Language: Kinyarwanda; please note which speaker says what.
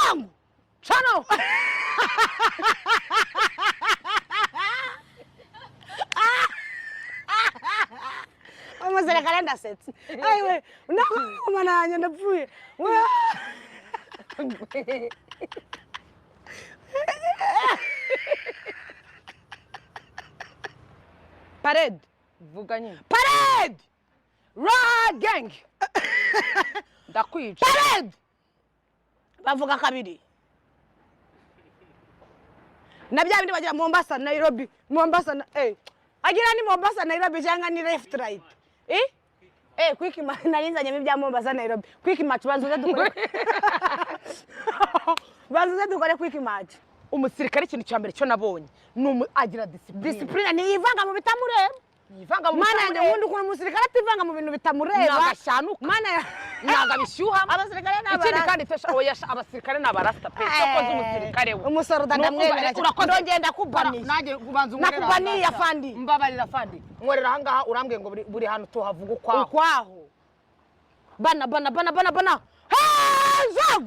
Speaker 1: wangu chano Umusirikare ndasetse ayiwe umwana yanjye ndapfuye Parade
Speaker 2: vuga nyine
Speaker 1: parade ra gang
Speaker 2: ndakwica
Speaker 1: parade bavuga kabiri na bya bindi bagira Mombasa Nairobi Mombasa agira ni Mombasa Nairobi cyangwa ni left right quick match narinzanye bya Mombasa Nairobi quick match bazuze dukore quick match
Speaker 2: umusirikare ikintu cyambere cyo nabonye agira
Speaker 1: discipline ni ivanga mu bitamureba
Speaker 2: yivanga mu
Speaker 1: mana yanjye wundi ukuntu umusirikare ativanga mu bintu bitamureba
Speaker 2: nagashanuka
Speaker 1: mana
Speaker 2: nagabishyuha
Speaker 1: abasirikare
Speaker 2: ikindi kandi Tesha oya abasirikare nabarasta pe cyokoze umusirikare we
Speaker 1: umusoro ndamwemera ndongenda kubani
Speaker 2: naje kubanza umurera
Speaker 1: nakubani ya fandi
Speaker 2: mbabarira fandi nkorera hangaha urambwe ngo buri hano tuhavuga ukwaho
Speaker 1: bana hands up